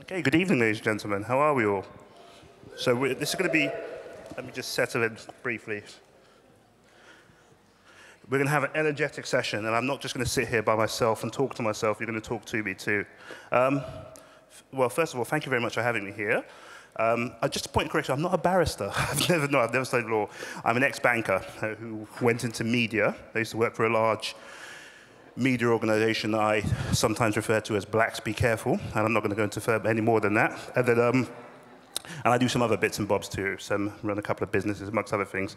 Okay, good evening, ladies and gentlemen. How are we all? So this is going to be, let me just settle in briefly. We're going to have an energetic session, and I'm not just going to sit here by myself and talk to myself. You're going to talk to me too. Well, first of all, thank you very much for having me here. Just a point of correction, I'm not a barrister. I've never studied law. I'm an ex-banker who went into media. I used to work for a large media organization that I sometimes refer to as Blacks Be Careful, and I'm not going to go into any more than that. And then, and I do some other bits and bobs too, run a couple of businesses, amongst other things.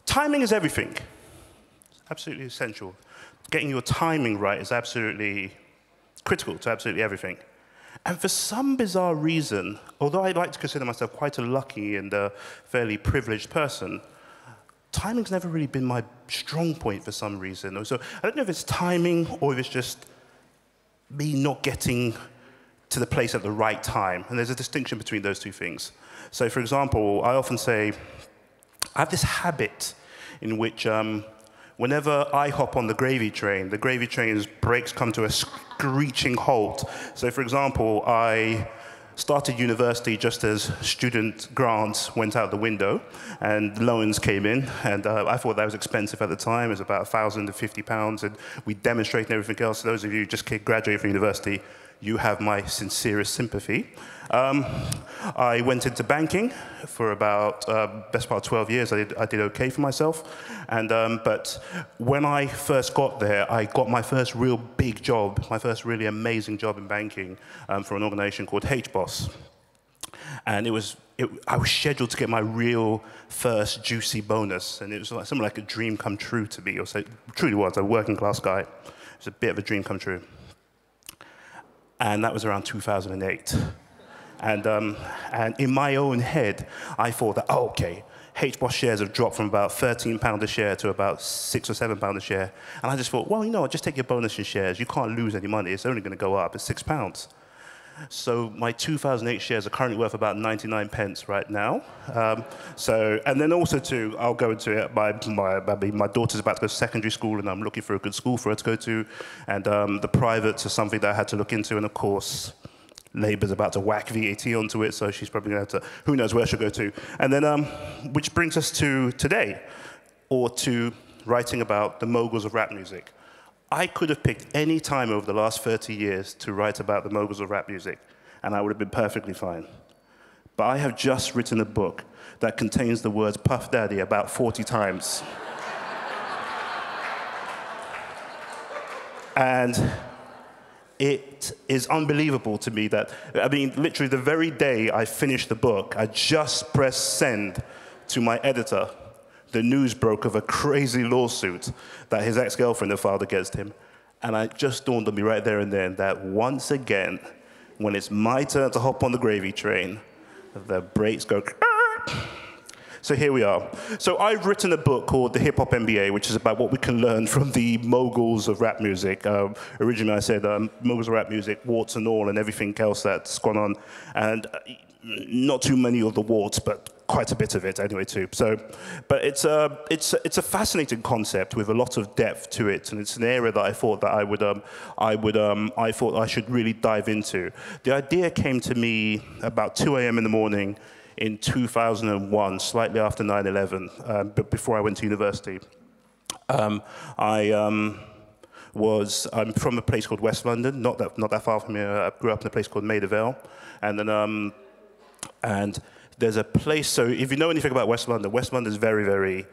Timing is everything. It's absolutely essential. Getting your timing right is absolutely critical to absolutely everything. And for some bizarre reason, although I like to consider myself quite a lucky and a fairly privileged person, timing's never really been my strong point for some reason. So I don't know if it's timing or if it's just me not getting to the place at the right time. And there's a distinction between those two things. So for example, I often say, I have this habit in which whenever I hop on the gravy train's brakes come to a screeching halt. So for example, I started university just as student grants went out the window and loans came in, and I thought that was expensive at the time. It was about £1,050, and we demonstrated everything else. So those of you who just graduated from university, you have my sincerest sympathy. I went into banking for about best part of 12 years. I did okay for myself, and but when I first got there, I got my first real big job, my first really amazing job in banking for an organization called HBOS, and I was scheduled to get my real first juicy bonus, and it was something like a dream come true to me. Or so it truly was. A working class guy. It was a bit of a dream come true. And that was around 2008. And in my own head, I thought that, oh, okay, HBOS shares have dropped from about £13 a share to about £6 or £7 a share. And I just thought, well, you know what, just take your bonus in shares. You can't lose any money. It's only going to go up. It's £6. So my 2008 shares are currently worth about 99 pence right now. And then also too, I'll go into it, my daughter's about to go to secondary school, and I'm looking for a good school for her to go to. And the privates are something that I had to look into, and of course, Labour's about to whack VAT onto it, so she's probably going to have to, who knows where she'll go to. And then, which brings us to today, or to writing about the moguls of rap music. I could have picked any time over the last 30 years to write about the moguls of rap music, and I would have been perfectly fine. But I have just written a book that contains the words Puff Daddy about 40 times. And it is unbelievable to me that, I mean, literally the very day I finished the book, I just pressed send to my editor. The news broke of a crazy lawsuit that his ex-girlfriend had filed against him. And it just dawned on me right there and then that once again, when it's my turn to hop on the gravy train, the brakes go. So here we are. So I've written a book called the Hip-Hop MBA, which is about what we can learn from the moguls of rap music. Originally I said moguls of rap music, warts and all, and everything else that's gone on. And not too many of the warts, but quite a bit of it anyway too. So, but it's a fascinating concept with a lot of depth to it, and it's an area that I thought that I thought I should really dive into. The idea came to me about 2 a.m. in the morning in 2001, slightly after 9/11, but before I went to university. I'm from a place called West London, not that far from here. I grew up in a place called Maida Vale, and then and there's a place. So if you know anything about West London is very, very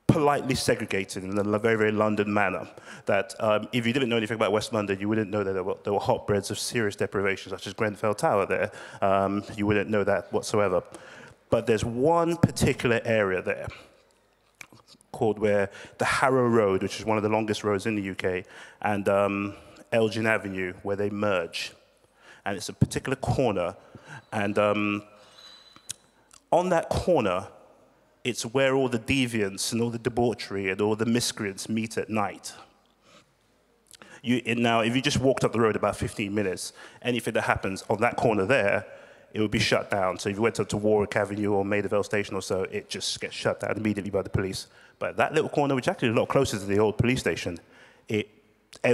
politely segregated in a very, very London manner. That if you didn't know anything about West London, you wouldn't know that there were hotbeds of serious deprivation, such as Grenfell Tower there. You wouldn't know that whatsoever. But there's one particular area there called where the Harrow Road, which is one of the longest roads in the UK, and Elgin Avenue, where they merge. And it's a particular corner. And on that corner, it's where all the deviants and all the debauchery and all the miscreants meet at night. Now, if you just walked up the road about 15 minutes, anything that happens on that corner there, it would be shut down. So if you went up to Warwick Avenue or Maida Vale Station or so, it just gets shut down immediately by the police. But that little corner, which is actually a lot closer to the old police station,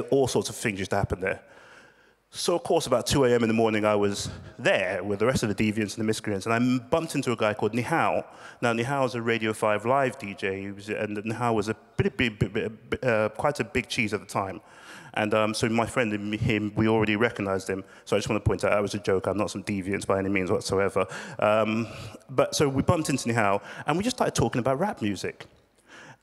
all sorts of things used to happen there. So, of course, about 2 a.m. in the morning, I was there with the rest of the deviants and the miscreants, and I bumped into a guy called Nihao. Now, Nihao is a Radio 5 live DJ, and Nihao was quite a big cheese at the time. And so my friend and him, we already recognized him. So I just want to point out, that was a joke. I'm not some deviant by any means whatsoever. But so we bumped into Nihao, and we just started talking about rap music.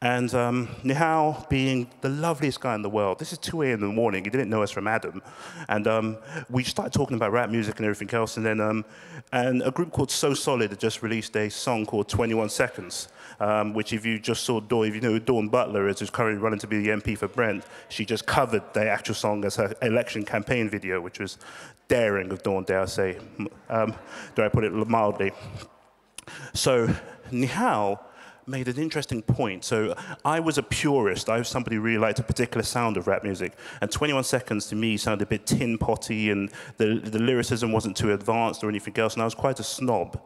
And Nihao, being the loveliest guy in the world, this is 2 a.m. in the morning, he didn't know us from Adam. And we started talking about rap music and everything else. And then and a group called So Solid had just released a song called 21 Seconds, which if you just saw Dawn, if you know who Dawn Butler is, who's currently running to be the MP for Brent, she just covered the actual song as her election campaign video, which was daring of Dawn, dare I say. Dare I put it mildly. So Nihao made an interesting point. So I was a purist. I was somebody who really liked a particular sound of rap music. And 21 Seconds to me sounded a bit tin potty, and the lyricism wasn't too advanced or anything else, and I was quite a snob.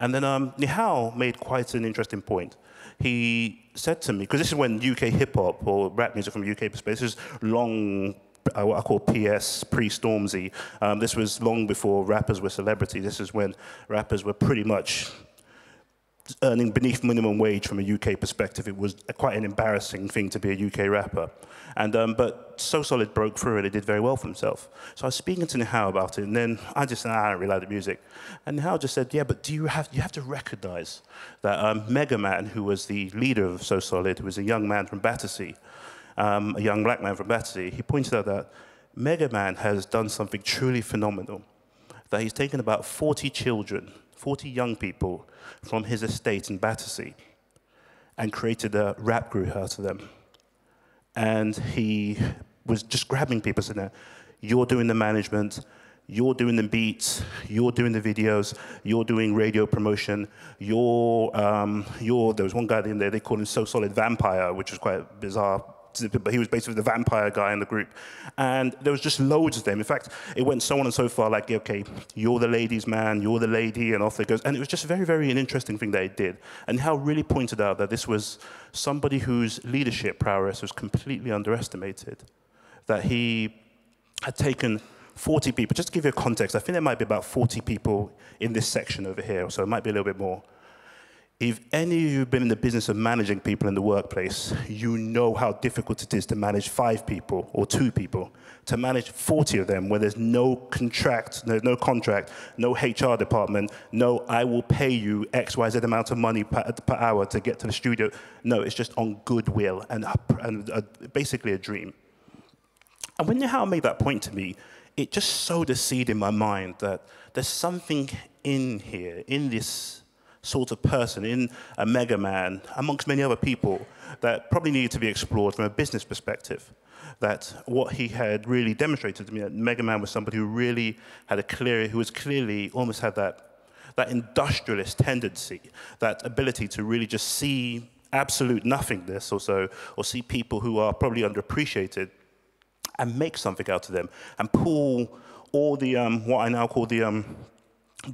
And then Nihao made quite an interesting point. He said to me, because this is when UK hip-hop or rap music from a UK perspective, this is long, what I call PS, pre-Stormzy. This was long before rappers were celebrity. This is when rappers were pretty much earning beneath minimum wage from a UK perspective. It was quite an embarrassing thing to be a UK rapper. And, but So Solid broke through and he did very well for himself. So I was speaking to Nihao about it, and then I just said, I don't really like the music. And Nihao just said, yeah, but you have to recognize that Mega Man, who was the leader of So Solid, who was a young man from Battersea, a young black man from Battersea, he pointed out that Mega Man has done something truly phenomenal, that he's taken about 40 children, 40 young people from his estate in Battersea and created a rap group out of them. And he was just grabbing people saying, you're doing the management, you're doing the beats, you're doing the videos, you're doing radio promotion, there was one guy in there, they called him So Solid Vampire, which was quite bizarre, but he was basically the vampire guy in the group. And there was just loads of them. In fact, it went so on and so far, like, okay, you're the ladies' man, you're the lady, and off it goes. And it was just very, very an interesting thing that he did. And Hal really pointed out that this was somebody whose leadership prowess was completely underestimated. That he had taken 40 people. Just to give you a context, I think there might be about 40 people in this section over here, so it might be a little bit more. If any of you have been in the business of managing people in the workplace, you know how difficult it is to manage 5 people or 2 people. To manage 40 of them where there's no contract, no HR department, no I will pay you XYZ amount of money per hour to get to the studio. No, it's just on goodwill and basically a dream. And when Nihao made that point to me, it just sowed a seed in my mind that there's something in here, in this sort of person, in a Mega Man, amongst many other people, that probably needed to be explored from a business perspective. That what he had really demonstrated to me, that Mega Man was somebody who really had who was clearly almost had that industrialist tendency, that ability to really just see absolute nothingness or see people who are probably underappreciated and make something out of them and pull all the, what I now call the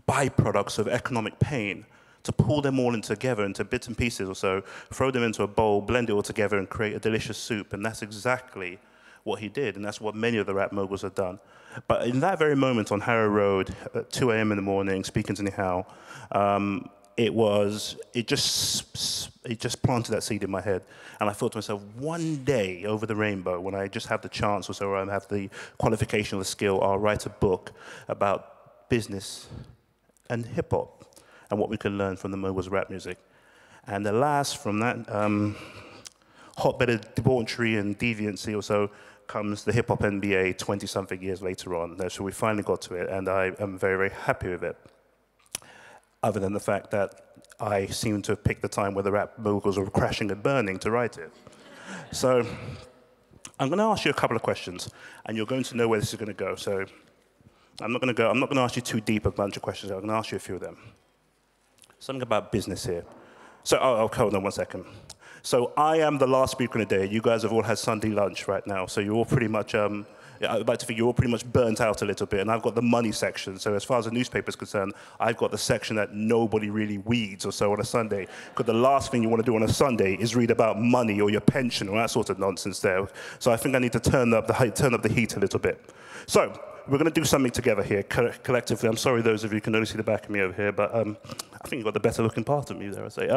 byproducts of economic pain, to pull them all in together into bits and pieces or so, throw them into a bowl, blend it all together and create a delicious soup. And that's exactly what he did, and that's what many of the rap moguls have done. But in that very moment on Harrow Road at 2 a.m. in the morning, speaking to Nihao, it just planted that seed in my head. And I thought to myself, one day over the rainbow, when I just have the chance or so, or I have the qualification or the skill, I'll write a book about business and hip-hop and what we can learn from the moguls of rap music. And alas, from that hotbed of debauchery and deviancy or so comes the Hip-Hop MBA 20-something years later on. So we finally got to it, and I am very, very happy with it. Other than the fact that I seem to have picked the time where the rap moguls were crashing and burning to write it. So I'm going to ask you a couple of questions, and you're going to know where this is going to go. So I'm not going to ask you too deep a bunch of questions. I'm going to ask you a few of them. Something about business here. So, hold on one second. So I am the last speaker in the day. You guys have all had Sunday lunch right now, so you're all pretty much, I'd like to think you're all pretty much burnt out a little bit, and I've got the money section. So as far as the newspaper is concerned, I've got the section that nobody really reads or so on a Sunday, because the last thing you want to do on a Sunday is read about money or your pension or that sort of nonsense there. So I think I need to turn up the heat a little bit. So we're going to do something together here, collectively. I'm sorry those of you who can only see the back of me over here, but I think you've got the better looking part of me there, I say.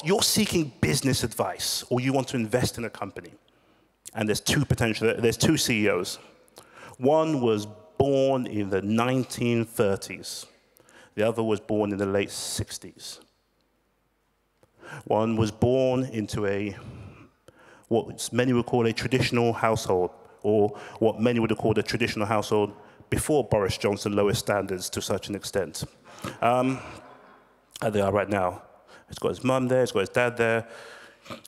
You're seeking business advice, or you want to invest in a company. And there's two CEOs. One was born in the 1930s. The other was born in the late 60s. One was born into what many would call a traditional household, or what many would have called a traditional household before Boris Johnson lowered standards to such an extent. And they are right now. He's got his mum there, he's got his dad there,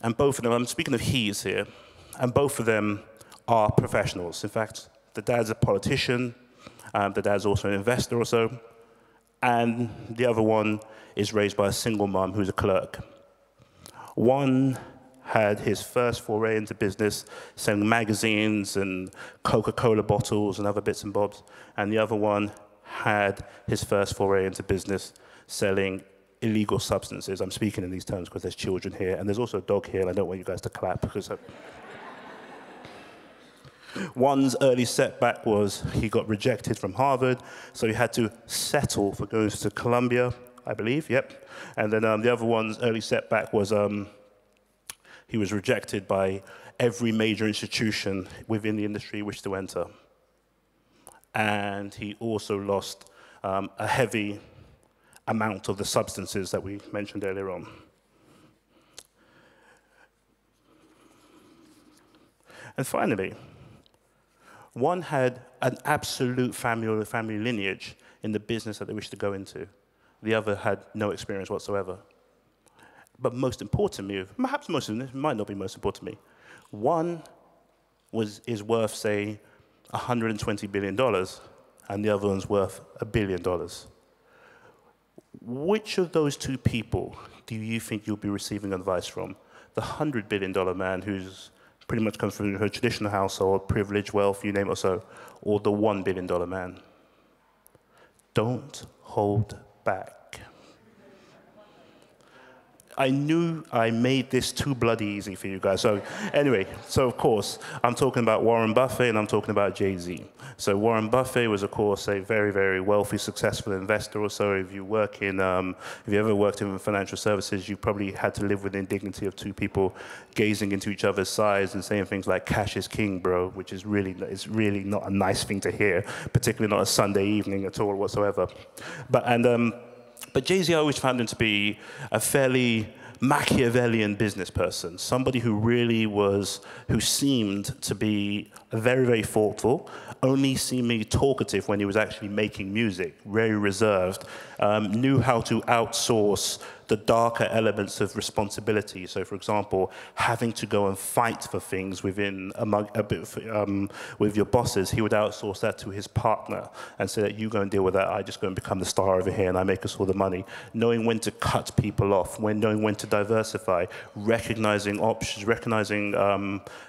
and both of them, I'm speaking of he's here, and both of them are professionals. In fact, the dad's a politician, the dad's also an investor or so, and the other one is raised by a single mum who's a clerk. One had his first foray into business selling magazines and Coca-Cola bottles and other bits and bobs, and the other one had his first foray into business selling illegal substances. I'm speaking in these terms because there's children here, and there's also a dog here, and I don't want you guys to clap because one's early setback was he got rejected from Harvard, so he had to settle for going to Columbia, I believe, yep. And then the other one's early setback was he was rejected by every major institution within the industry he wished to enter. And he also lost a heavy amount of the substances that we mentioned earlier on. And finally, one had an absolute family lineage in the business that they wished to go into. The other had no experience whatsoever. But most importantly, perhaps it might not be most important to me, one is worth, say, $120 billion, and the other one's worth $1 billion. Which of those two people do you think you'll be receiving advice from? The $100 billion man who's pretty much comes from a traditional household, privilege, wealth, you name it or so, or the $1 billion man? Don't hold back. I knew I made this too bloody easy for you guys. So anyway, so of course, I'm talking about Warren Buffett and I'm talking about Jay-Z. So Warren Buffett was, of course, a very, very wealthy, successful investor or so. If you ever worked in financial services, you probably had to live with the indignity of two people gazing into each other's eyes and saying things like, cash is king, bro, which is really not a nice thing to hear, particularly not a Sunday evening at all whatsoever. But Jay-Z, I always found him to be a fairly Machiavellian business person, somebody who seemed to be very, very thoughtful, only seemingly talkative when he was actually making music, very reserved, knew how to outsource the darker elements of responsibility. So, for example, having to go and fight for things with your bosses, he would outsource that to his partner and say that you go and deal with that, I just go and become the star over here and I make us all the money. Knowing when to cut people off, knowing when to diversify, recognizing options, recognizing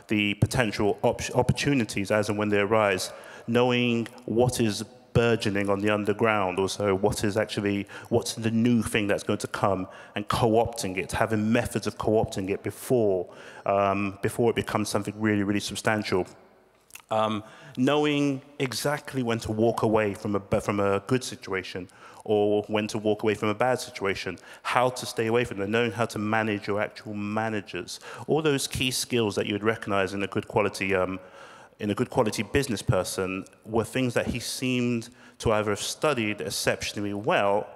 the potential opportunities as and when they arise, knowing what is burgeoning on the underground, also what's the new thing that's going to come, and co-opting it, having methods of co-opting it before it becomes something really, really substantial. Knowing exactly when to walk away from a good situation or when to walk away from a bad situation, how to stay away from them, knowing how to manage your actual managers. All those key skills that you would recognize in a good quality business person were things that he seemed to either have studied exceptionally well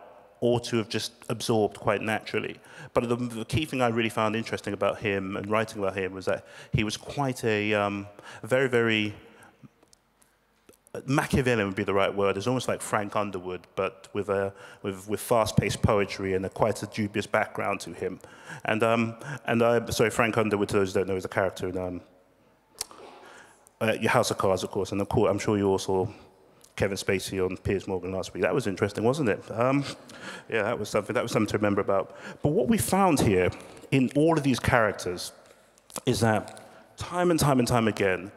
or to have just absorbed quite naturally. But the key thing I really found interesting about him and writing about him was that he was quite a very, very Machiavellian would be the right word. It's almost like Frank Underwood, but with fast-paced poetry and quite a dubious background to him. Sorry, Frank Underwood, to those who don't know, is a character in your House of Cards, of course, and I'm sure you all saw Kevin Spacey on Piers Morgan last week. That was interesting, wasn't it? Yeah, that was something to remember about. But what we found here in all of these characters is that time and time and time again,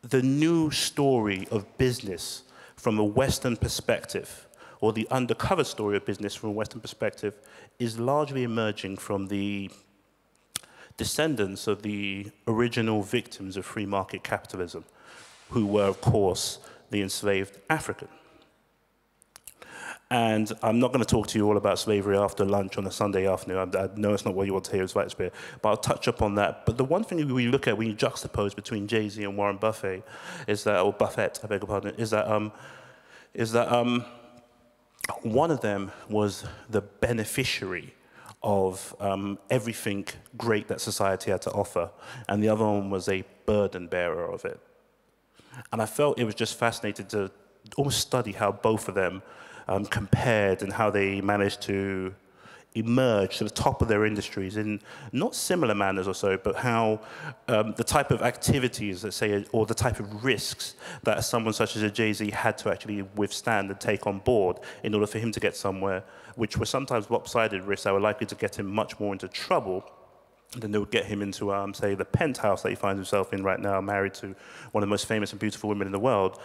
the new story of business from a Western perspective, or the undercover story of business from a Western perspective, is largely emerging from the descendants of the original victims of free market capitalism. who were, of course, the enslaved African. And I'm not going to talk to you all about slavery after lunch on a Sunday afternoon. I know it's not what you want to hear, but I'll touch upon that. But the one thing we look at when you juxtapose between Jay-Z and Warren Buffett is that, or Buffett, I beg your pardon, is that one of them was the beneficiary of everything great that society had to offer, and the other one was a burden bearer of it. And I felt it was just fascinating to almost study how both of them compared and how they managed to emerge to the top of their industries in not similar manners or so, but how the type of activities, let's say, or the type of risks that someone such as a Jay-Z had to actually withstand and take on board in order for him to get somewhere, which were sometimes lopsided risks that were likely to get him much more into trouble than they would get him into, say, the penthouse that he finds himself in right now, married to one of the most famous and beautiful women in the world,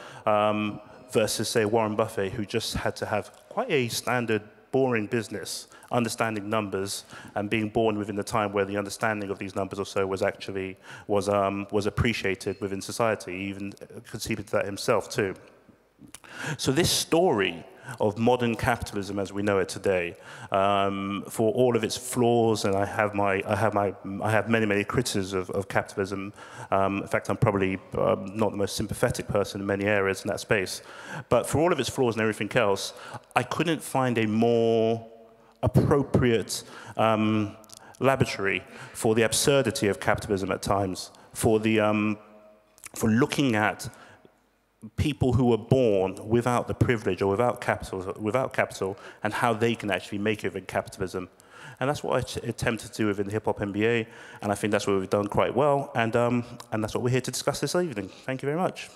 versus, say, Warren Buffett, who just had to have quite a standard, boring business, understanding numbers, and being born within the time where the understanding of these numbers or so was actually, was appreciated within society. He even conceded that himself, too. So this story of modern capitalism as we know it today, for all of its flaws, and I have many criticisms of capitalism. In fact, I'm probably not the most sympathetic person in many areas in that space. But for all of its flaws and everything else, I couldn't find a more appropriate laboratory for the absurdity of capitalism at times, for looking at people who were born without the privilege or without capital, and how they can actually make it in capitalism. And that's what I attempted to do within the Hip-Hop MBA, and I think that's what we've done quite well, and that's what we're here to discuss this evening. Thank you very much.